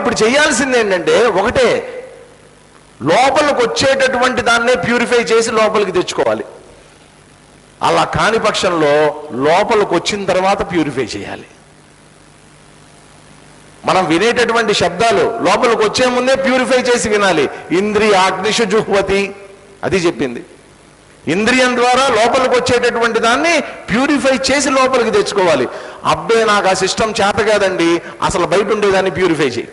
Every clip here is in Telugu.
ఇప్పుడు చేయాల్సింది ఏంటంటే ఒకటే, లోపలికి వచ్చేటటువంటి దాన్నే ప్యూరిఫై చేసి లోపలికి తెచ్చుకోవాలి. అలా కాని పక్షంలో లోపలికి వచ్చిన తర్వాత ప్యూరిఫై చేయాలి. మనం వినేటటువంటి శబ్దాలు లోపలికి వచ్చే ముందే ప్యూరిఫై చేసి వినాలి. ఇంద్రియ అగ్నిషు జుహ్వతి అది చెప్పింది. ఇంద్రియం ద్వారా లోపలికి వచ్చేటటువంటి దాన్ని ప్యూరిఫై చేసి లోపలికి తెచ్చుకోవాలి. అబ్బే నాకు ఆ సిస్టమ్ చేత కాదండి, అసలు బయట ఉండేదాన్ని ప్యూరిఫై చేయి,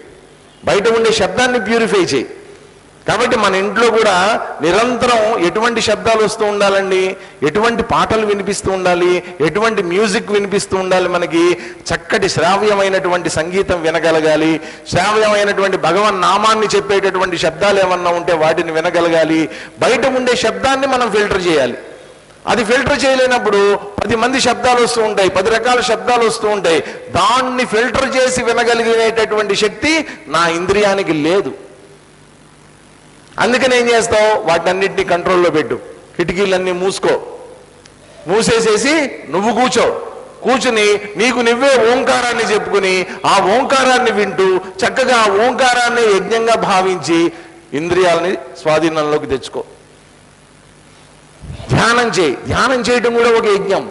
బయట ఉండే శబ్దాన్ని ప్యూరిఫై చేయి. కాబట్టి మన ఇంట్లో కూడా నిరంతరం ఎటువంటి శబ్దాలు వస్తూ ఉండాలండి, ఎటువంటి పాటలు వినిపిస్తూ ఉండాలి, ఎటువంటి మ్యూజిక్ వినిపిస్తూ ఉండాలి. మనకి చక్కటి శ్రావ్యమైనటువంటి సంగీతం వినగలగాలి, శ్రావ్యమైనటువంటి భగవన్ నామాన్ని చెప్పేటటువంటి శబ్దాలు ఏమన్నా ఉంటే వాటిని వినగలగాలి. బయట ఉండే శబ్దాన్ని మనం ఫిల్టర్ చేయాలి. అది ఫిల్టర్ చేయలేనప్పుడు 10 మంది శబ్దాలు వస్తూ ఉంటాయి, 10 రకాల శబ్దాలు వస్తూ ఉంటాయి. దాన్ని ఫిల్టర్ చేసి వినగలిగేటటువంటి శక్తి నా ఇంద్రియానికి లేదు. అందుకని ఏం చేస్తావు, వాటినన్నింటినీ కంట్రోల్లో పెట్టు, కిటికీలన్నీ మూసేసేసి నువ్వు కూర్చుని నీకు నువ్వే ఓంకారాన్ని చెప్పుకుని ఆ ఓంకారాన్ని వింటూ చక్కగా ఆ ఓంకారాన్ని యజ్ఞంగా భావించి ఇంద్రియాలని స్వాధీనంలోకి తెచ్చుకో. ధ్యానం చేయి, ధ్యానం చేయటం కూడా ఒక యజ్ఞం.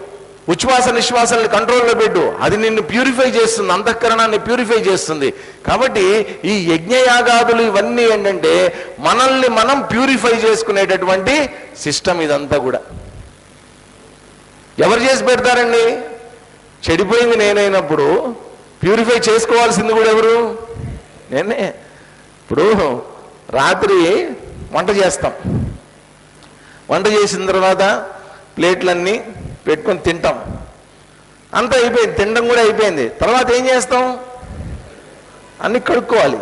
ఉచ్ఛ్వాస నిశ్వాసాలను కంట్రోల్లో పెట్టు, అది నిన్ను ప్యూరిఫై చేస్తుంది, అంతఃకరణాన్ని ప్యూరిఫై చేస్తుంది. కాబట్టి ఈ యజ్ఞయాగాదులు ఇవన్నీ ఏంటంటే మనల్ని మనం ప్యూరిఫై చేసుకునేటటువంటి సిస్టమ్ ఇదంతా కూడా. ఎవరు చేసి పెడతారండి? చెడిపోయింది నేనైనప్పుడు ప్యూరిఫై చేసుకోవాల్సింది కూడా ఎవరు? నేనే. ఇప్పుడు రాత్రి వంట చేస్తాం, వంట చేసిన తర్వాత ప్లేట్లన్నీ పెట్టుకొని తింటాం, అంతా అయిపోయింది, తినడం కూడా అయిపోయింది. తర్వాత ఏం చేస్తాం? అన్ని కడుక్కోవాలి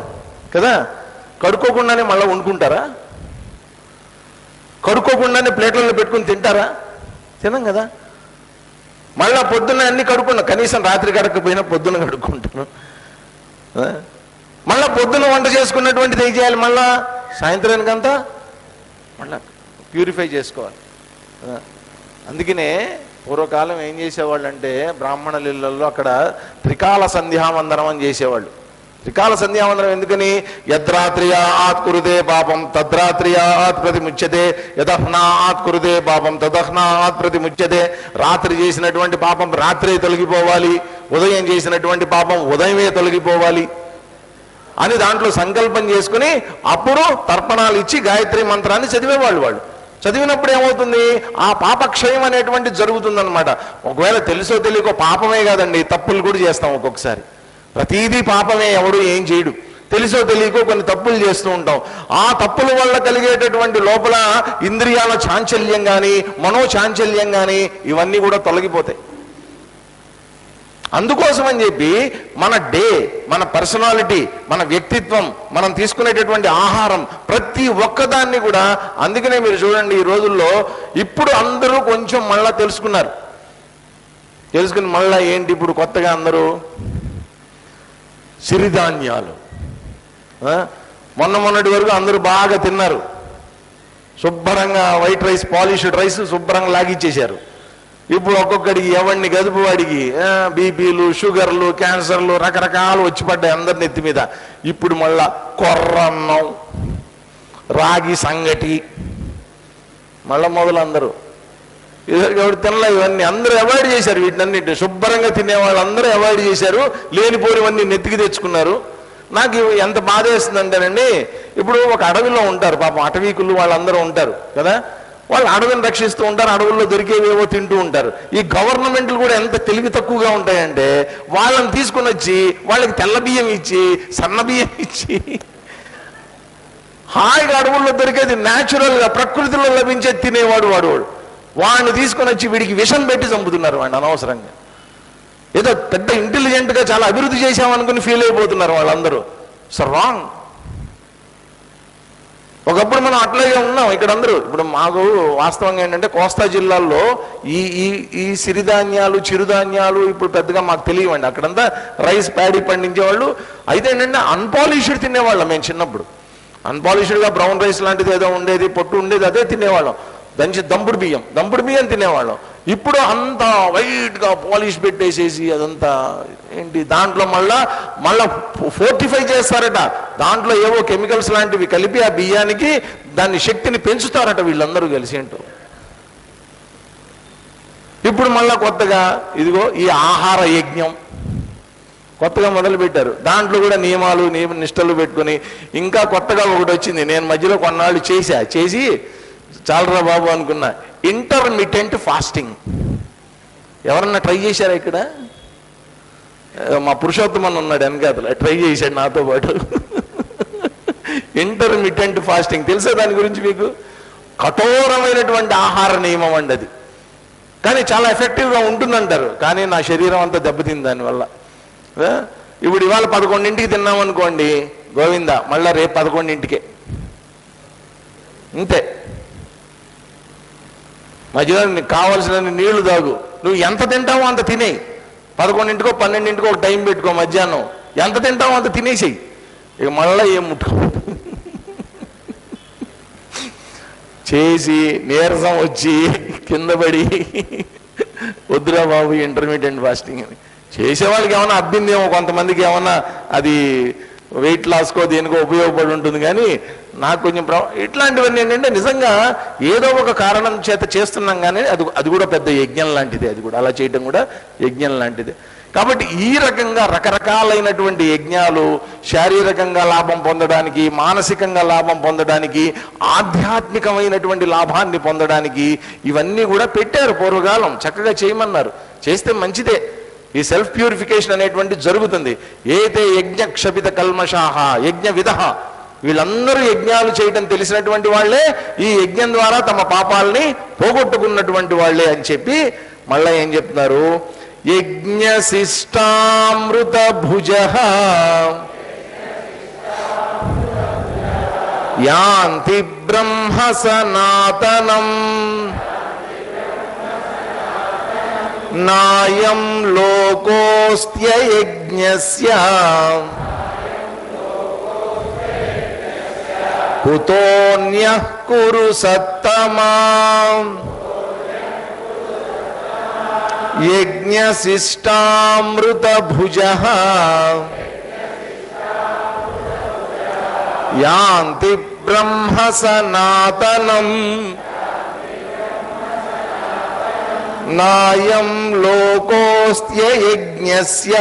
కదా. కడుక్కోకుండానే మళ్ళీ వండుకుంటారా? కడుక్కోకుండానే ప్లేట్లలో పెట్టుకుని తింటారా? తినం కదా. మళ్ళీ పొద్దున్న అన్ని కడుక్కున్నా, కనీసం రాత్రి కడకపోయినా పొద్దున్న కడుక్కుంటాను. మళ్ళీ పొద్దున్న వంట చేసుకున్నటువంటిది ఏం చేయాలి? మళ్ళా సాయంత్రానికంతా మళ్ళా ప్యూరిఫై చేసుకోవాలి. అందుకనే పూర్వకాలం ఏం చేసేవాళ్ళు అంటే బ్రాహ్మణుల ఇళ్లలో అక్కడ త్రికాల సంధ్యావందనం అని చేసేవాళ్ళు. త్రికాల సంధ్యావందనం ఎందుకని? యద్రాత్ర్యాత్ కురుదే పాపం తద్రాత్ర్యాత్ ప్రతిముచ్యతే, యదహ్నాత్ కురుదే పాపం తదహ్నాత్ ప్రతిముచ్యతే. రాత్రి చేసినటువంటి పాపం రాత్రే తొలగిపోవాలి, ఉదయం చేసినటువంటి పాపం ఉదయమే తొలగిపోవాలి అని దాంట్లో సంకల్పం చేసుకుని అప్పుడు తర్పణాలు ఇచ్చి గాయత్రి మంత్రాన్ని చదివేవాళ్ళు. వాళ్ళు చదివినప్పుడు ఏమవుతుంది? ఆ పాపక్షయం అనేటువంటిది జరుగుతుందన్నమాట. ఒకవేళ తెలుసో తెలియకో, పాపమే కాదండి తప్పులు కూడా చేస్తాం ఒక్కొక్కసారి. ప్రతీదీ పాపమే, ఎవడు ఏం చేయడు. తెలుసో తెలియకో కొన్ని తప్పులు చేస్తూ ఉంటాం. ఆ తప్పుల వల్ల కలిగేటటువంటి లోపల ఇంద్రియాల చాంచల్యం కానీ మనోచాంచల్యం కానీ ఇవన్నీ కూడా తొలగిపోతాయి. అందుకోసం అని చెప్పి మన డే, మన పర్సనాలిటీ, మన వ్యక్తిత్వం, మనం తీసుకునేటటువంటి ఆహారం ప్రతి ఒక్కదాన్ని కూడా. అందుకనే మీరు చూడండి ఈ రోజుల్లో ఇప్పుడు అందరూ కొంచెం మళ్ళా తెలుసుకుని మళ్ళా ఏంటి ఇప్పుడు కొత్తగా అందరూ సిరిధాన్యాలు. మొన్నటి వరకు అందరూ బాగా తిన్నారు, శుభ్రంగా వైట్ రైస్, పాలిష్డ్ రైస్ శుభ్రంగా లాగిచ్చేశారు. ఇప్పుడు ఒక్కొక్కడికి ఎవరిని గదుపు వాడికి బీపీలు, షుగర్లు, క్యాన్సర్లు రకరకాలు వచ్చి పడ్డాయి అందరి నెత్తి మీద. ఇప్పుడు మళ్ళా కొర్రన్నం, రాగి సంగటి మళ్ళా మొదలు అందరూ. ఎవరు తినలే, ఇవన్నీ అందరూ అవాయిడ్ చేశారు. వీటినన్నింటి శుభ్రంగా తినేవాళ్ళు అందరూ అవాయిడ్ చేశారు, లేనిపోనివన్నీ నెత్తికి తెచ్చుకున్నారు. నాకు ఎంత బాధ వేస్తుందంటేనండి, ఇప్పుడు ఒక అడవిలో ఉంటారు పాపం, అటవీకులు వాళ్ళందరూ ఉంటారు కదా, వాళ్ళు అడవిని రక్షిస్తూ ఉంటారు, అడవుల్లో దొరికేవేవో తింటూ ఉంటారు. ఈ గవర్నమెంట్లు కూడా ఎంత తెలివి తక్కువగా ఉంటాయంటే వాళ్ళని తీసుకుని వచ్చి వాళ్ళకి తెల్ల బియ్యం ఇచ్చి సన్న బియ్యం ఇచ్చి హాయిగా అడవుల్లో దొరికేది న్యాచురల్గా ప్రకృతిలో లభించే తినేవాడు వాడిని తీసుకొని వచ్చి వీడికి విషం పెట్టి చంపుతున్నారు వాడిని అనవసరంగా. ఏదో పెద్ద ఇంటెలిజెంట్గా చాలా అభివృద్ధి చేశామనుకుని ఫీల్ అయిపోతున్నారు వాళ్ళందరూ. So wrong. ఒకప్పుడు మనం అట్లాగే ఉన్నాం ఇక్కడ అందరూ. ఇప్పుడు మాకు వాస్తవంగా ఏంటంటే కోస్తా జిల్లాల్లో ఈ సిరిధాన్యాలు, చిరుధాన్యాలు ఇప్పుడు పెద్దగా మాకు తెలియవండి. అక్కడంతా రైస్, ప్యాడీ పండించేవాళ్ళు. అయితే ఏంటంటే అన్పాలిష్డ్ తినేవాళ్ళం మేము చిన్నప్పుడు. అన్పాలిష్డ్గా బ్రౌన్ రైస్ లాంటిది ఏదో ఉండేది, పొట్టు ఉండేది, అదే తినేవాళ్ళం. దంపుడు బియ్యం తినేవాళ్ళం. ఇప్పుడు అంతా వైట్గా పాలిష్ పెట్టేసేసి అదంతా ఏంటి దాంట్లో మళ్ళా ఫోర్టిఫై చేస్తారట. దాంట్లో ఏవో కెమికల్స్ లాంటివి కలిపి ఆ బియ్యానికి దాన్ని శక్తిని పెంచుతారట వీళ్ళందరూ కలిసి. ఏంటో ఇప్పుడు మళ్ళా కొత్తగా ఇదిగో ఈ ఆహార యజ్ఞం కొత్తగా మొదలుపెట్టారు. దాంట్లో కూడా నియమాలు నిష్టలు పెట్టుకుని ఇంకా కొత్తగా ఒకటి వచ్చింది. నేను మధ్యలో కొన్నాళ్ళు చేసి చాలరా బాబు అనుకున్నా, ఇంటర్మిటెంట్ ఫాస్టింగ్. ఎవరన్నా ట్రై చేశారా ఇక్కడ? మా పురుషోత్తమన్ ఉన్నాడు వెనకాతల, ట్రై చేశాడు నాతో పాటు. ఇంటర్మిటెంట్ ఫాస్టింగ్ తెలుసా దాని గురించి మీకు? కఠోరమైనటువంటి ఆహార నియమం అండి అది. కానీ చాలా ఎఫెక్టివ్గా ఉంటుందంటారు. కానీ నా శరీరం అంతా దెబ్బతింది దానివల్ల. ఇప్పుడు ఇవాళ 11ంటికి తిన్నామనుకోండి, గోవిందా, మళ్ళీ రేపు 11ంటికే. అంతే. మధ్యలో నీకు కావాల్సిన నీళ్లు తాగు. నువ్వు ఎంత తింటావో అంత తినేయి. 11ంటికో 12ంటికో ఒక టైం పెట్టుకో. మధ్యాహ్నం ఎంత తింటావో అంత తినేసేయి. ఇక మళ్ళీ ఏం ముట్టుకో. చేసి నీరసం వచ్చి కింద పడి వద్దురా బాబు ఇంటర్మీడియట్ ఫాస్టింగ్ అని చేసేవాళ్ళకి ఏమన్నా అబ్బిందేమో, కొంతమందికి ఏమన్నా అది వెయిట్ లాస్కో దేనికో ఉపయోగపడి ఉంటుంది. కానీ నాకు కొంచెం ఇట్లాంటివన్నీ ఏంటంటే నిజంగా ఏదో ఒక కారణం చేత చేస్తున్నాం. కానీ అది కూడా పెద్ద యజ్ఞం లాంటిదే. అది కూడా అలా చేయడం కూడా యజ్ఞం లాంటిదే. కాబట్టి ఈ రకంగా రకరకాలైనటువంటి యజ్ఞాలు శారీరకంగా లాభం పొందడానికి, మానసికంగా లాభం పొందడానికి, ఆధ్యాత్మికమైనటువంటి లాభాన్ని పొందడానికి ఇవన్నీ కూడా పెట్టారు పూర్వకాలం. చక్కగా చేయమన్నారు. చేస్తే మంచిదే. ఈ సెల్ఫ్ ప్యూరిఫికేషన్ అనేటువంటి జరుగుతుంది. ఏతే యజ్ఞ క్షపిత కల్మషాహ యజ్ఞ విధ, వీళ్ళందరూ యజ్ఞాలు చేయటం తెలిసినటువంటి వాళ్లే, ఈ యజ్ఞం ద్వారా తమ పాపాలని పోగొట్టుకున్నటువంటి వాళ్లే అని చెప్పి మళ్ళా ఏం చెప్తున్నారు? యజ్ఞ శిష్టామృత భుజ యాంతి బ్రహ్మ సనాతనం నాయం లోకోస్త్యయజ్ఞస్య కుతోన్యః కురు సత్తమా యజ్ఞశిష్టామృత భుజః యాంతి బ్రహ్మ సనాతనం నాయం లోకోస్త్యయజ్ఞస్య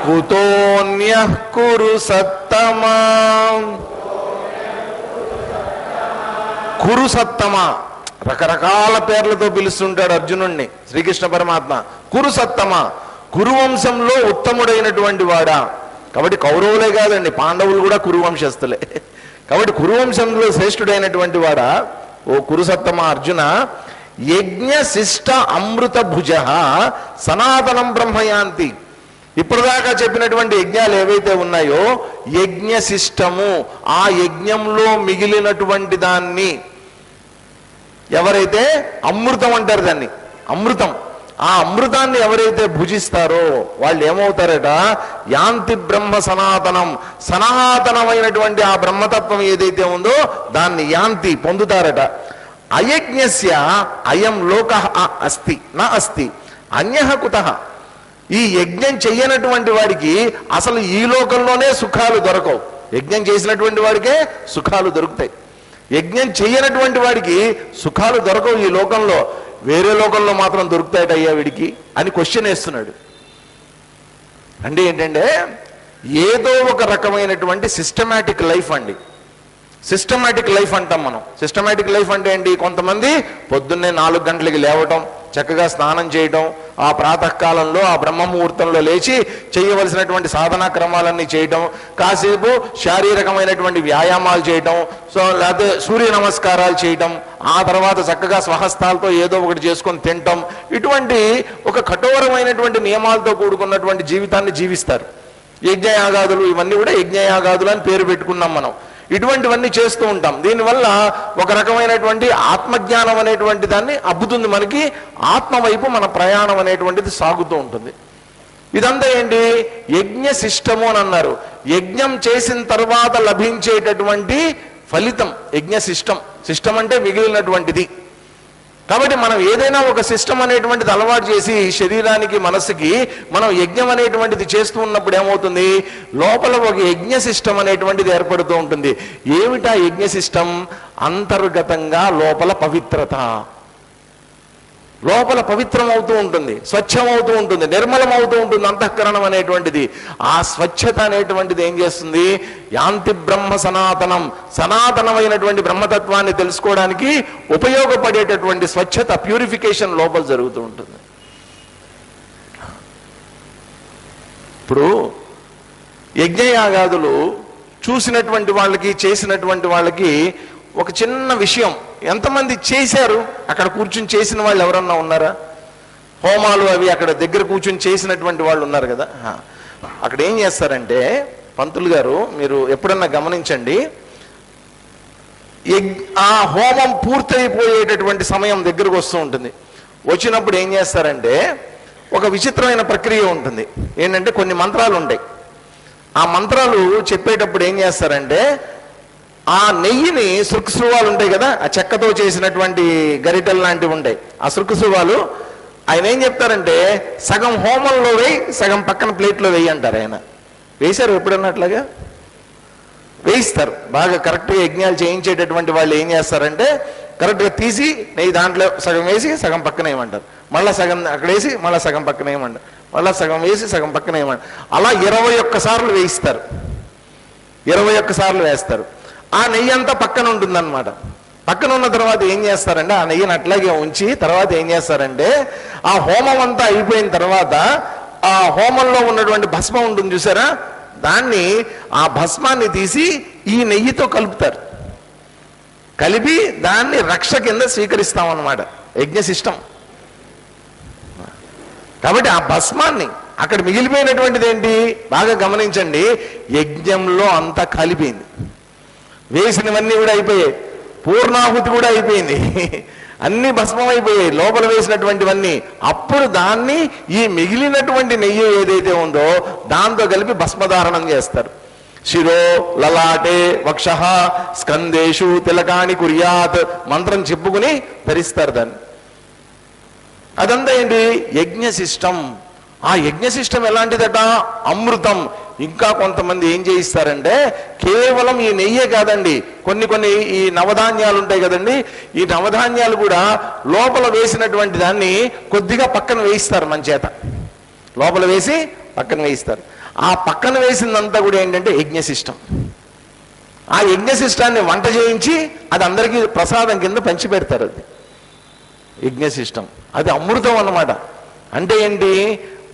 కుతోన్యః కురు సత్తమా. కురు సత్తమా రకరకాల పేర్లతో పిలుస్తుంటాడు అర్జునుణ్ణి శ్రీకృష్ణ పరమాత్మ. కురు సత్తమా, కురువంశంలో ఉత్తముడైనటువంటి వాడా. కాబట్టి కౌరవులే కాదండి, పాండవులు కూడా కురువంశస్థులే. కాబట్టి కురువంశంలో శ్రేష్ఠుడైనటువంటి వాడా ఓ కురుసత్తమ అర్జున, యజ్ఞ శిష్ట అమృత భుజ సనాతనం బ్రహ్మయాంతి. ఇప్పటిదాకా చెప్పినటువంటి యజ్ఞాలు ఏవైతే ఉన్నాయో యజ్ఞ శిష్టము, ఆ యజ్ఞంలో మిగిలినటువంటి దాన్ని ఎవరైతే అమృతం అంటారు దాన్ని, అమృతం, ఆ అమృతాన్ని ఎవరైతే భుజిస్తారో వాళ్ళు ఏమవుతారట? యాంతి బ్రహ్మ సనాతనం, సనాతనమైనటువంటి ఆ బ్రహ్మతత్వం ఏదైతే ఉందో దాన్ని యాంతి పొందుతారట. అయజ్ఞస్య అయం లోక అస్తి నా అస్తి అన్యః కుతః. ఈ యజ్ఞం చెయ్యనటువంటి వాడికి అసలు ఈ లోకంలోనే సుఖాలు దొరకవు. యజ్ఞం చేసినటువంటి వాడికే సుఖాలు దొరుకుతాయి. యజ్ఞం చెయ్యనటువంటి వాడికి సుఖాలు దొరకవు ఈ లోకంలో. వేరే లోకంలో మాత్రం దొరుకుతాయట అయ్యా వీడికి అని క్వశ్చన్ వేస్తున్నాడు. అంటే ఏంటంటే ఏదో ఒక రకమైనటువంటి సిస్టమాటిక్ లైఫ్ అండి. సిస్టమాటిక్ లైఫ్ అంటాం మనం. సిస్టమాటిక్ లైఫ్ అంటే ఏంటి? కొంతమంది పొద్దున్నే 4 గంటలకి లేవటం, చక్కగా స్నానం చేయటం, ఆ ప్రాతకాలంలో ఆ బ్రహ్మముహూర్తంలో లేచి చేయవలసినటువంటి సాధనా క్రమాలన్నీ చేయటం, కాసేపు శారీరకమైనటువంటి వ్యాయామాలు చేయటం, లేకపోతే సూర్య నమస్కారాలు చేయటం, ఆ తర్వాత చక్కగా స్వహస్తాలతో ఏదో ఒకటి చేసుకొని తినటం, ఇటువంటి ఒక కఠోరమైనటువంటి నియమాలతో కూడుకున్నటువంటి జీవితాన్ని జీవిస్తారు. యజ్ఞయాగాదులు ఇవన్నీ కూడా యజ్ఞయాగాదులు అని పేరు పెట్టుకున్నాం మనం. ఇటువంటివన్నీ చేస్తూ ఉంటాం. దీనివల్ల ఒక రకమైనటువంటి ఆత్మజ్ఞానం అనేటువంటి దాన్ని అబ్బుతుంది మనకి. ఆత్మ వైపు మన ప్రయాణం అనేటువంటిది సాగుతూ ఉంటుంది. ఇదంతా ఏంటి? యజ్ఞ శిష్టము అని అన్నారు. యజ్ఞం చేసిన తర్వాత లభించేటటువంటి ఫలితం యజ్ఞ శిష్టం. శిష్టం అంటే మిగిలినటువంటిది. కాబట్టి మనం ఏదైనా ఒక సిస్టమ్ అనేటువంటిది అలవాటు చేసి శరీరానికి మనస్సుకి మనం యజ్ఞం అనేటువంటిది చేస్తూ ఉన్నప్పుడు ఏమవుతుంది, లోపల ఒక యజ్ఞ సిస్టమ్ అనేటువంటిది ఏర్పడుతూ ఉంటుంది. ఏమిటా యజ్ఞ సిస్టమ్? అంతర్గతంగా లోపల పవిత్రత, లోపల పవిత్రం అవుతూ ఉంటుంది, స్వచ్ఛం అవుతూ ఉంటుంది, నిర్మలం అవుతూ ఉంటుంది అంతఃకరణం అనేటువంటిది. ఆ స్వచ్ఛత అనేటువంటిది ఏం చేస్తుంది, యాంతి బ్రహ్మ సనాతనం, సనాతనమైనటువంటి బ్రహ్మతత్వాన్ని తెలుసుకోవడానికి ఉపయోగపడేటటువంటి స్వచ్ఛత, ప్యూరిఫికేషన్ లోపల జరుగుతూ ఉంటుంది. ఇప్పుడు యజ్ఞయాగాదులు చూసినటువంటి వాళ్ళకి, చేసినటువంటి వాళ్ళకి ఒక చిన్న విషయం, ఎంతమంది చేశారు? అక్కడ కూర్చుని చేసిన వాళ్ళు ఎవరన్నా ఉన్నారా? హోమాలు అవి అక్కడ దగ్గర కూర్చుని చేసినటువంటి వాళ్ళు ఉన్నారు కదా. అక్కడ ఏం చేస్తారంటే, పంతులు గారు మీరు ఎప్పుడన్నా గమనించండి, ఆ హోమం పూర్తయిపోయేటటువంటి సమయం దగ్గరకు వస్తూ ఉంటుంది. వచ్చినప్పుడు ఏం చేస్తారంటే, ఒక విచిత్రమైన ప్రక్రియ ఉంటుంది. ఏంటంటే కొన్ని మంత్రాలు ఉంటాయి. ఆ మంత్రాలు చెప్పేటప్పుడు ఏం చేస్తారంటే, ఆ నెయ్యిని శృక్శృవాలు ఉంటాయి కదా, ఆ చెక్కతో చేసినటువంటి గరిటెలు లాంటివి ఉంటాయి, ఆ శృక్శృవాలు ఆయన ఏం చెప్తారంటే, సగం హోమంలో వేయి, సగం పక్కన ప్లేట్లో వేయి అంటారు. ఆయన వేశారు ఎప్పుడన్నా అట్లాగా? వేయిస్తారు. బాగా కరెక్ట్గా యజ్ఞాలు చేయించేటటువంటి వాళ్ళు ఏం చేస్తారంటే, కరెక్ట్గా తీసి నెయ్యి దాంట్లో సగం వేసి సగం పక్కన వేయమంటారు, మళ్ళీ సగం అక్కడ వేసి మళ్ళీ సగం పక్కన వేయమంటారు, మళ్ళీ సగం వేసి సగం పక్కన వేయమంటారు. అలా 21 సార్లు వేయిస్తారు, 21 సార్లు వేస్తారు. ఆ నెయ్యి అంతా పక్కన ఉంటుందన్నమాట. పక్కన ఉన్న తర్వాత ఏం చేస్తారంటే, ఆ నెయ్యిని అట్లాగే ఉంచి తర్వాత ఏం చేస్తారంటే, ఆ హోమం అంతా అయిపోయిన తర్వాత ఆ హోమంలో ఉన్నటువంటి భస్మం ఉంటుంది చూసారా, దాన్ని, ఆ భస్మాన్ని తీసి ఈ నెయ్యితో కలుపుతారు. కలిపి దాన్ని రక్ష కింద స్వీకరిస్తామన్నమాట, యజ్ఞ శిష్టం. కాబట్టి ఆ భస్మాన్ని, అక్కడ మిగిలిపోయినటువంటిది ఏంటి బాగా గమనించండి, యజ్ఞంలో అంతా కలిపింది, వేసినవన్నీ కూడా అయిపోయాయి, పూర్ణాహుతి కూడా అయిపోయింది, అన్ని భస్మం అయిపోయాయి లోపల వేసినటువంటివన్నీ. అప్పుడు దాన్ని ఈ మిగిలినటువంటి నెయ్యి ఏదైతే ఉందో దాంతో కలిపి భస్మధారణం చేస్తారు. శిరో లలాటే వక్ష స్కందేషు తిలకాని కుర్యాత్ మంత్రం చెప్పుకుని ధరిస్తారు దాన్ని. అదంతా ఏంటి, యజ్ఞశిష్టం. ఆ యజ్ఞశిష్టం ఎలాంటిదట, అమృతం. ఇంకా కొంతమంది ఏం చేయిస్తారంటే, కేవలం ఈ నెయ్యే కాదండి, కొన్ని ఈ నవధాన్యాలు ఉంటాయి కదండి, ఈ నవధాన్యాలు కూడా లోపల వేసినటువంటి దాన్ని కొద్దిగా పక్కన వేయిస్తారు, మన చేత లోపల వేసి పక్కన వేయిస్తారు. ఆ పక్కన వేసిందంతా కూడా ఏంటంటే యజ్ఞశిష్టం. ఆ యజ్ఞశిష్టాన్ని వంట చేయించి అది అందరికీ ప్రసాదం కింద పంచి పెడతారు. అది యజ్ఞశిష్టం, అది అమృతం అన్నమాట. అంటే ఏంటి,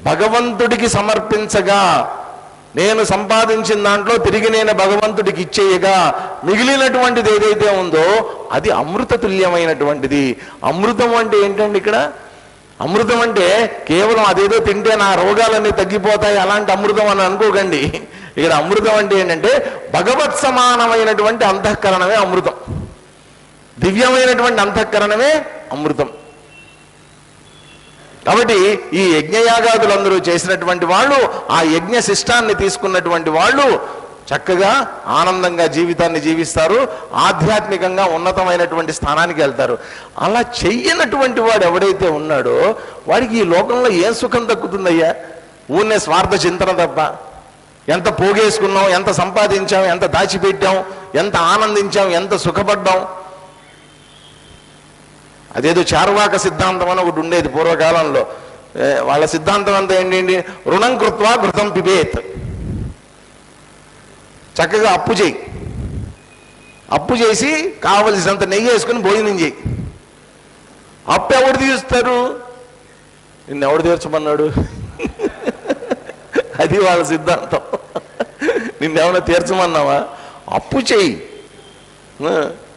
భగవంతుడికి సమర్పించగా, నేను సంపాదించిన దాంట్లో తిరిగి నేను భగవంతుడికి ఇచ్చేయగా మిగిలినటువంటిది ఏదైతే ఉందో అది అమృత తుల్యమైనటువంటిది. అమృతం అంటే ఏంటండి ఇక్కడ, అమృతం అంటే కేవలం అదేదో తింటే నా రోగాలన్నీ తగ్గిపోతాయి అలాంటి అమృతం అని అనుకోకండి. ఇక్కడ అమృతం అంటే ఏంటంటే భగవత్ సమానమైనటువంటి అంతఃకరణమే అమృతం, దివ్యమైనటువంటి అంతఃకరణమే అమృతం. కాబట్టి ఈ యజ్ఞయాగాదులందరూ చేసినటువంటి వాళ్ళు, ఆ యజ్ఞ శిష్టాన్ని తీసుకున్నటువంటి వాళ్ళు చక్కగా ఆనందంగా జీవితాన్ని జీవిస్తారు, ఆధ్యాత్మికంగా ఉన్నతమైనటువంటి స్థానానికి వెళ్తారు. అలా చెయ్యనటువంటి వాడు ఎవడైతే ఉన్నాడో వాడికి ఈ లోకంలో ఏం సుఖం దక్కుతుందయ్యా? ఊరినే స్వార్థ చింతన తప్ప. ఎంత పోగేసుకున్నాం, ఎంత సంపాదించాం, ఎంత దాచిపెట్టాం, ఎంత ఆనందించాం, ఎంత సుఖపడ్డాం. అదేదో చార్వాక సిద్ధాంతం అని ఒకటి ఉండేది పూర్వకాలంలో. వాళ్ళ సిద్ధాంతం అంతా ఏంటి, రుణం కృత్వా ఘృతం పిబేత్. చక్కగా అప్పు చేయి, అప్పు చేసి కావలసినంత నెయ్యి వేసుకుని భోజనం చేయి. అప్పు ఎవడు తీరుస్తారు? నిన్నెవడు తీర్చమన్నాడు? అది వాళ్ళ సిద్ధాంతం. నిన్నేమన్నా తీర్చమన్నావా? అప్పు చేయి.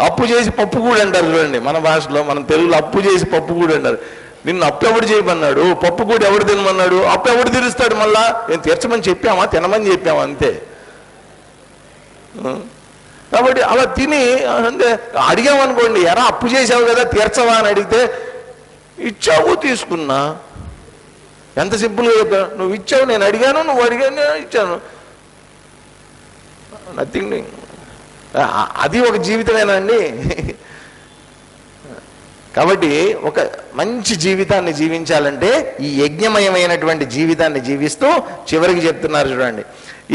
అప్పు చేసి పప్పు కూడా అంటారు చూడండి, మన భాషలో, మన తెలుగులో అప్పు చేసి పప్పు కూడా అంటారు. నిన్ను అప్పు ఎవడు చేయమన్నాడు? పప్పు కూడా ఎవడు తినమన్నాడు? అప్పు ఎవడు తీరుస్తాడు? మళ్ళా నేను తీర్చమని చెప్పామా, తినమని చెప్పామా, అంతే. కాబట్టి అలా తిని అంటే అడిగామనుకోండి, ఎరా అప్పు చేసావు కదా తీర్చవా అని అడిగితే, ఇచ్చావు తీసుకున్నా, ఎంత సింపుల్గా చెప్పాను. నువ్వు ఇచ్చావు, నేను అడిగాను, నువ్వు అడిగాను, నేను ఇచ్చాను, నథింగ్ డూయింగ్. అది ఒక జీవితమేనండి. కాబట్టి ఒక మంచి జీవితాన్ని జీవించాలంటే ఈ యజ్ఞమయమైనటువంటి జీవితాన్ని జీవిస్తూ చివరికి చెప్తున్నారు చూడండి,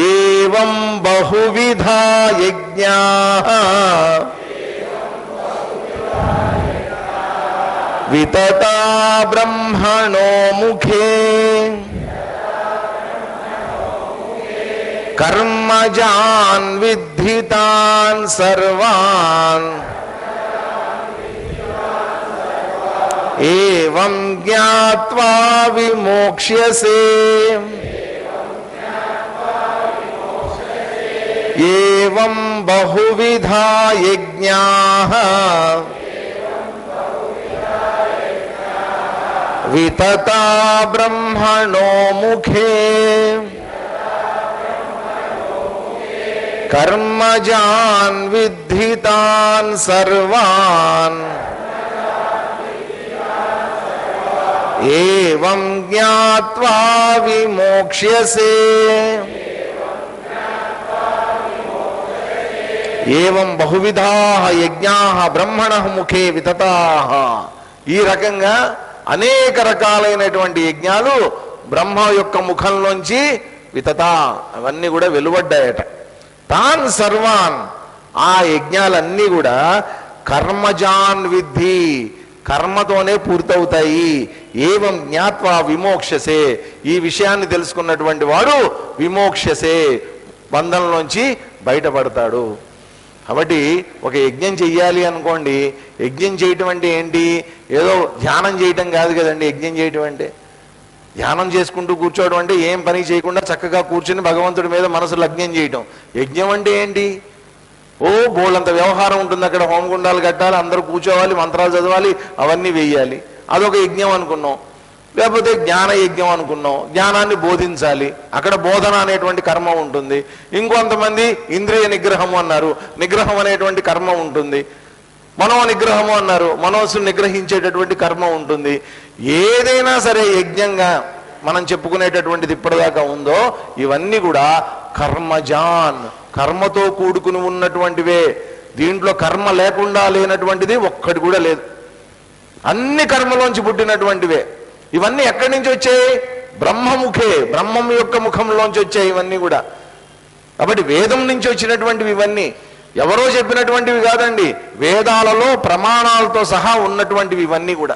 ఏవం బహువిధా యజ్ఞా వితతా బ్రహ్మణో ముఖే కర్మజాన్ విద్ధితాన్ సర్వాన్ ఏవం జ్ఞాత్వా విమోక్ష్యసే ఏవం బహువిధా యజ్ఞాః వితతా బ్రహ్మణో ముఖే కర్మజాన్ విద్ధితాన్ సర్వాన్ ఏవం జ్ఞాత్వా విమోక్ష్యసే. ఏవం బహువిధాః యజ్ఞాః బ్రహ్మణః ముఖే వితతాః. ఈ రకంగా అనేక రకాలైనటువంటి యజ్ఞాలు బ్రహ్మ యొక్క ముఖంలోంచి వితతా అవన్నీ కూడా వెలువడ్డాయట. తాన్ సర్వాన్, ఆ యజ్ఞాలన్నీ కూడా కర్మజాన్ విద్ధి, కర్మతోనే పూర్తవుతాయి. ఏవం జ్ఞాత్వా విమోక్షసే, ఈ విషయాన్ని తెలుసుకున్నటువంటి వాడు విమోక్షసే, బంధంలోంచి బయటపడతాడు. కాబట్టి ఒక యజ్ఞం చెయ్యాలి అనుకోండి, యజ్ఞం చేయటం అంటే ఏంటి? ఏదో ధ్యానం చేయటం కాదు కదండి. యజ్ఞం చేయటం అంటే ధ్యానం చేసుకుంటూ కూర్చోవడం అంటే ఏం పని చేయకుండా చక్కగా కూర్చుని భగవంతుడి మీద మనసు లగ్నం చేయటం. యజ్ఞం అంటే ఏంటి? ఓ బోళ్ళంత వ్యవహారం ఉంటుంది అక్కడ. హోమగుండాలు కట్టాలి, అందరూ కూర్చోవాలి, మంత్రాలు చదవాలి, అవన్నీ వేయాలి. అదొక యజ్ఞం అనుకున్నాం. లేకపోతే జ్ఞాన యజ్ఞం అనుకున్నాం, జ్ఞానాన్ని బోధించాలి, అక్కడ బోధన అనేటువంటి కర్మ ఉంటుంది. ఇంకొంతమంది ఇంద్రియ నిగ్రహము అన్నారు, నిగ్రహం అనేటువంటి కర్మ ఉంటుంది. మనో నిగ్రహము అన్నారు, మనోసును నిగ్రహించేటటువంటి కర్మ ఉంటుంది. ఏదైనా సరే యజ్ఞంగా మనం చెప్పుకునేటటువంటిది ఇప్పటిదాకా ఉందో ఇవన్నీ కూడా కర్మజాన్, కర్మతో కూడుకుని ఉన్నటువంటివే. దీంట్లో కర్మ లేకుండా లేనటువంటిది ఒక్కటి కూడా లేదు. అన్ని కర్మలోంచి పుట్టినటువంటివే. ఇవన్నీ ఎక్కడి నుంచి వచ్చాయి? బ్రహ్మముఖే, బ్రహ్మం యొక్క ముఖంలోంచి వచ్చాయి ఇవన్నీ కూడా. కాబట్టి వేదం నుంచి వచ్చినటువంటివి ఇవన్నీ. ఎవరో చెప్పినటువంటివి కాదండి, వేదాలలో ప్రమాణాలతో సహా ఉన్నటువంటివి ఇవన్నీ కూడా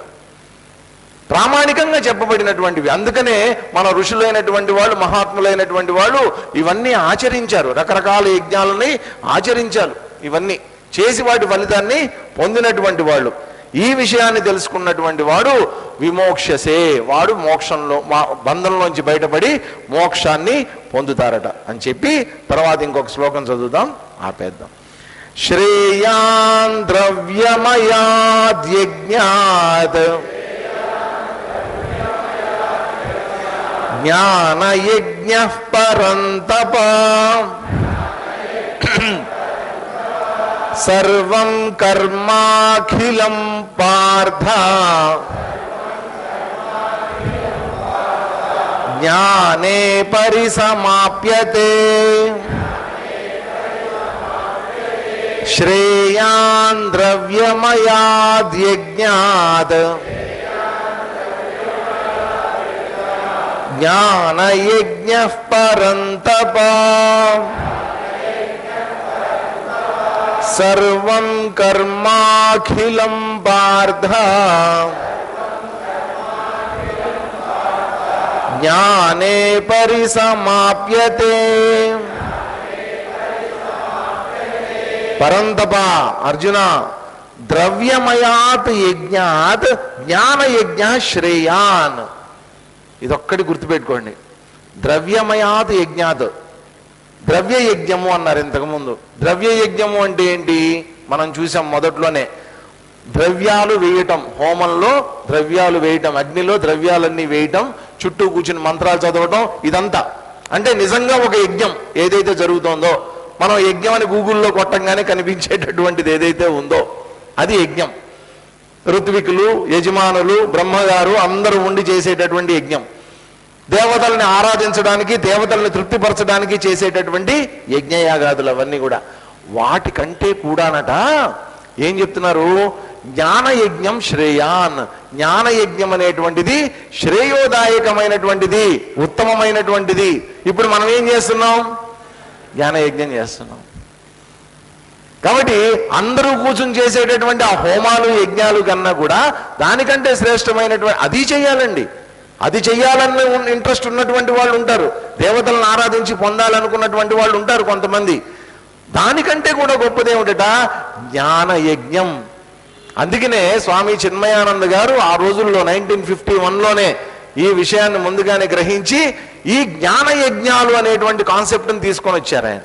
ప్రామాణికంగా చెప్పబడినటువంటివి. అందుకనే మన ఋషులైనటువంటి వాళ్ళు, మహాత్ములైనటువంటి వాళ్ళు ఇవన్నీ ఆచరించారు. రకరకాల యజ్ఞాలని ఆచరించారు. ఇవన్నీ చేసి వాటి ఫలితాన్ని పొందినటువంటి వాళ్ళు. ఈ విషయాన్ని తెలుసుకున్నటువంటి వాడు విమోక్షసే, వాడు మోక్షంలో బంధంలోంచి బయటపడి మోక్షాన్ని పొందుతారట అని చెప్పి తర్వాత ఇంకొక శ్లోకం చదువుదాం, ఆపేద్దాం. శ్రేయాన్ ద్రవ్యమయాద్ యజ్ఞాత్ జ్ఞానయజ్ఞః పరంతప సర్వం కర్మాఖిలం పార్థ జ్ఞానే పరిసమాప్యతే. శ్రేయాన్ ద్రవ్యమయాద్ యజ్ఞాత్ జ్ఞానయజ్ఞః పరంతప సర్వం కర్మాఖిలం పార్థ జ్ఞానే పరిసమాప్యతే. పరంతప అర్జున, ద్రవ్యమయాత్ యజ్ఞాత్ జ్ఞానయజ్ఞ శ్రేయాన్. ఇదొక్కటి గుర్తుపెట్టుకోండి. ద్రవ్యమయాత్ యజ్ఞాత్, ద్రవ్య యజ్ఞము అన్నారు ఇంతకుముందు. ద్రవ్య యజ్ఞము అంటే ఏంటి? మనం చూసాం మొదట్లోనే, ద్రవ్యాలు వేయటం, హోమంలో ద్రవ్యాలు వేయటం, అగ్నిలో ద్రవ్యాలన్నీ వేయటం, చుట్టూ కూర్చుని మంత్రాలు చదవటం, ఇదంతా అంటే నిజంగా ఒక యజ్ఞం ఏదైతే జరుగుతోందో, మనం యజ్ఞం అని గూగుల్లో కొట్టంగానే కనిపించేటటువంటిది ఏదైతే ఉందో అది యజ్ఞం. ఋత్వికులు, యజమానులు, బ్రహ్మగారు అందరూ ఉండి చేసేటటువంటి యజ్ఞం. దేవతల్ని ఆరాధించడానికి, దేవతల్ని తృప్తిపరచడానికి చేసేటటువంటి యజ్ఞయాగాదులు అవన్నీ కూడా. వాటికంటే కూడానట ఏం చెప్తున్నారు, జ్ఞానయజ్ఞం శ్రేయాన్, జ్ఞానయజ్ఞం అనేటువంటిది శ్రేయోదాయకమైనటువంటిది, ఉత్తమమైనటువంటిది. ఇప్పుడు మనం ఏం చేస్తున్నాం, జ్ఞానయజ్ఞం చేస్తున్నాం. కాబట్టి అందరూ కూర్చుని చేసేటటువంటి ఆ హోమాలు యజ్ఞాలు కన్నా కూడా దానికంటే శ్రేష్టమైనటువంటి అది చేయాలండి. అది చెయ్యాలన్న ఇంట్రెస్ట్ ఉన్నటువంటి వాళ్ళు ఉంటారు, దేవతలను ఆరాధించి పొందాలనుకున్నటువంటి వాళ్ళు ఉంటారు కొంతమంది. దానికంటే కూడా గొప్పదేమిటట జ్ఞానయజ్ఞం. అందుకనే స్వామి చిన్మయానంద గారు ఆ రోజుల్లో 1951లోనే ఈ విషయాన్ని ముందుగానే గ్రహించి ఈ జ్ఞానయజ్ఞాలు అనేటువంటి కాన్సెప్ట్ని తీసుకొని వచ్చారు ఆయన.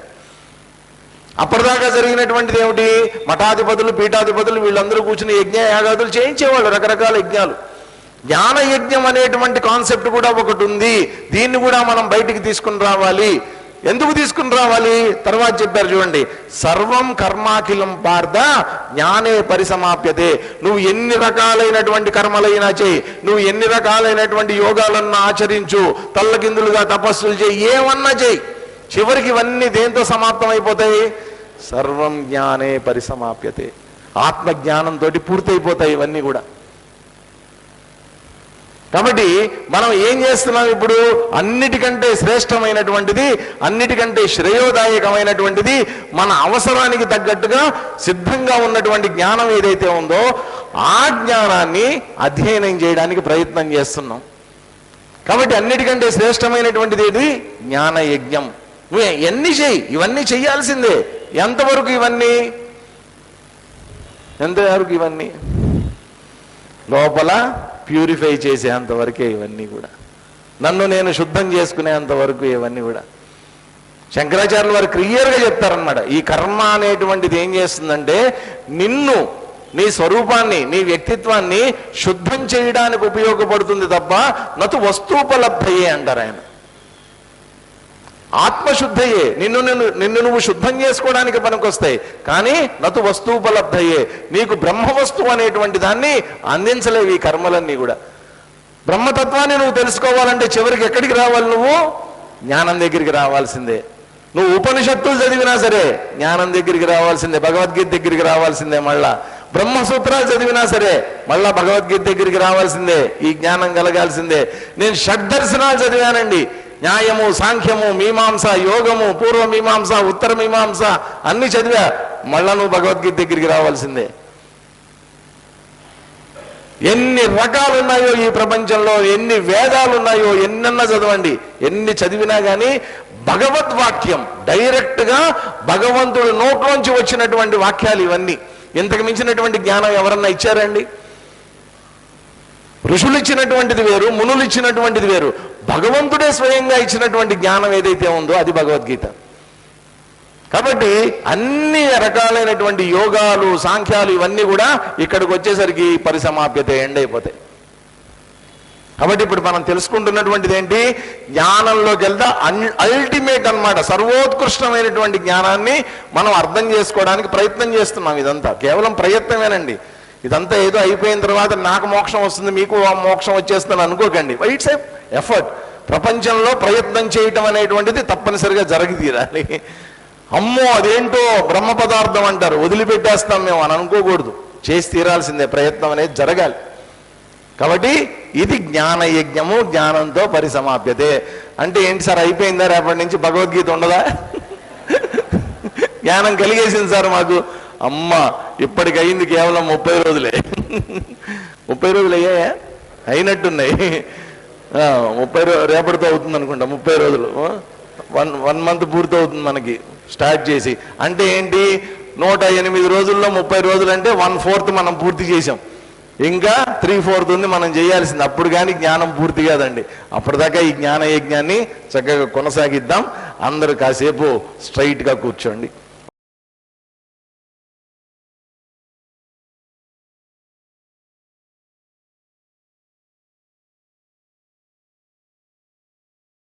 అప్పటిదాకా జరిగినటువంటిది ఏమిటి, మఠాధిపతులు పీఠాధిపతులు వీళ్ళందరూ కూర్చుని యజ్ఞ యాగాదులు చేయించేవాళ్ళు, రకరకాల యజ్ఞాలు. జ్ఞానయజ్ఞం అనేటువంటి కాన్సెప్ట్ కూడా ఒకటి ఉంది, దీన్ని కూడా మనం బయటికి తీసుకుని రావాలి. ఎందుకు తీసుకుని రావాలి తర్వాత చెప్పారు చూడండి, సర్వం కర్మాఖిలం పార్థ జ్ఞానే పరిసమాప్యతే. నువ్వు ఎన్ని రకాలైనటువంటి కర్మలైనా చేయి, నువ్వు ఎన్ని రకాలైనటువంటి యోగాలన్నా ఆచరించు, తల్లకిందులుగా తపస్సులు చేయి, ఏమన్నా చేయి, చివరికి ఇవన్నీ దేంతో సమాప్తం అయిపోతాయి, సర్వం జ్ఞానే పరిసమాప్యతే. ఆత్మజ్ఞానంతో పూర్తయిపోతాయి ఇవన్నీ కూడా. కాబట్టి మనం ఏం చేస్తున్నాం ఇప్పుడు, అన్నిటికంటే శ్రేష్టమైనటువంటిది, అన్నిటికంటే శ్రేయోదాయకమైనటువంటిది, మన అవసరానికి తగ్గట్టుగా సిద్ధంగా ఉన్నటువంటి జ్ఞానం ఏదైతే ఉందో ఆ జ్ఞానాన్ని అధ్యయనం చేయడానికి ప్రయత్నం చేస్తున్నాం. కాబట్టి అన్నిటికంటే శ్రేష్టమైనటువంటిది ఏది, జ్ఞానయజ్ఞం. నువ్వు ఎన్ని చేయి, ఇవన్నీ చెయ్యాల్సిందే. ఎంతవరకు ఇవన్నీ, ఎంతవరకు ఇవన్నీ లోపల ప్యూరిఫై చేసేంతవరకే ఇవన్నీ కూడా, నన్ను నేను శుద్ధం చేసుకునేంతవరకు ఇవన్నీ కూడా. శంకరాచార్యులు వారు క్లియర్గా చెప్తారనమాట, ఈ కర్మ అనేటువంటిది ఏం చేస్తుందంటే నిన్ను, నీ స్వరూపాన్ని, నీ వ్యక్తిత్వాన్ని శుద్ధం చేయడానికి ఉపయోగపడుతుంది తప్ప నతు వస్తూపలబ్ధయే అంటారు ఆయన. ఆత్మశుద్ధయే, నిన్ను నువ్వు శుద్ధం చేసుకోవడానికి పనికొస్తాయి, కానీ నతు వస్తూపలబ్ధయే, నీకు బ్రహ్మవస్తువు అనేటువంటి దాన్ని అందించలేవు ఈ కర్మలన్నీ కూడా. బ్రహ్మతత్వాన్ని నువ్వు తెలుసుకోవాలంటే చివరికి ఎక్కడికి రావాలి, నువ్వు జ్ఞానం దగ్గరికి రావాల్సిందే. నువ్వు ఉపనిషత్తులు చదివినా సరే జ్ఞానం దగ్గరికి రావాల్సిందే, భగవద్గీత దగ్గరికి రావాల్సిందే. మళ్ళా బ్రహ్మసూత్రాలు చదివినా సరే మళ్ళా భగవద్గీత దగ్గరికి రావాల్సిందే, ఈ జ్ఞానం కలగాల్సిందే. నేను షడ్దర్శనాలు చదివానండి, న్యాయము, సాంఖ్యము, మీమాంస, యోగము, పూర్వమీమాంస, ఉత్తర మీమాంస అన్ని చదివా, మళ్ళా నువ్వు భగవద్గీత దగ్గరికి రావాల్సిందే. ఎన్ని రకాలు ఉన్నాయో ఈ ప్రపంచంలో, ఎన్ని వేదాలు ఉన్నాయో ఎన్నన్నా చదవండి, ఎన్ని చదివినా కానీ భగవద్వాక్యం డైరెక్ట్గా భగవంతుడి నోట్లోంచి వచ్చినటువంటి వాక్యాలు ఇవన్నీ. ఇంతకు మించినటువంటి జ్ఞానం ఎవరన్నా ఇచ్చారండి? ఋషులు ఇచ్చినటువంటిది వేరు, మునులు ఇచ్చినటువంటిది వేరు. భగవంతుడే స్వయంగా ఇచ్చినటువంటి జ్ఞానం ఏదైతే ఉందో అది భగవద్గీత. కాబట్టి అన్ని రకాలైనటువంటి యోగాలు, సాంఖ్యాలు ఇవన్నీ కూడా ఇక్కడికి వచ్చేసరికి పరిసమాప్యత ఎండ్ అయిపోతాయి. కాబట్టి ఇప్పుడు మనం తెలుసుకుంటున్నటువంటిది ఏంటి, జ్ఞానంలోకి వెళ్తా అల్టిమేట్ అన్నమాట, సర్వోత్కృష్టమైనటువంటి జ్ఞానాన్ని మనం అర్థం చేసుకోవడానికి ప్రయత్నం చేస్తున్నాం. ఇదంతా కేవలం ప్రయత్నమేనండి. ఇదంతా ఏదో అయిపోయిన తర్వాత నాకు మోక్షం వస్తుంది, మీకు మోక్షం వచ్చేస్తుందని అనుకోకండి. It's effort. ప్రపంచంలో ప్రయత్నం చేయటం అనేటువంటిది తప్పనిసరిగా జరిగి తీరాలి. అమ్మో అదేంటో బ్రహ్మ పదార్థం అంటారు, వదిలిపెట్టేస్తాం మేము అని అనుకోకూడదు, చేసి తీరాల్సిందే, ప్రయత్నం అనేది జరగాలి. కాబట్టి ఇది జ్ఞానయజ్ఞము, జ్ఞానంతో పరిసమాప్యతే. అంటే ఏంటి సార్, అయిపోయిందా, రేపటి నుంచి భగవద్గీత ఉండదా? జ్ఞానం కలిగేసింది సార్ మాకు. అమ్మ ఇప్పటికయింది కేవలం 30 రోజులే. 30 రోజులు అయ్యాయా? అయినట్టున్నాయి. 30 రేపటితో అవుతుంది అనుకుంటా. 30 రోజులు, 1 మంత్ పూర్తి అవుతుంది మనకి స్టార్ట్ చేసి. అంటే ఏంటి, 108 రోజుల్లో 30 రోజులు అంటే 1/4 మనం పూర్తి చేసాం. ఇంకా 3/4 ఉంది మనం చేయాల్సింది. అప్పుడు కానీ జ్ఞానం పూర్తి కాదండి. అప్పటిదాకా ఈ జ్ఞాన యజ్ఞాన్ని చక్కగా కొనసాగిద్దాం. అందరూ కాసేపు స్ట్రైట్గా కూర్చోండి.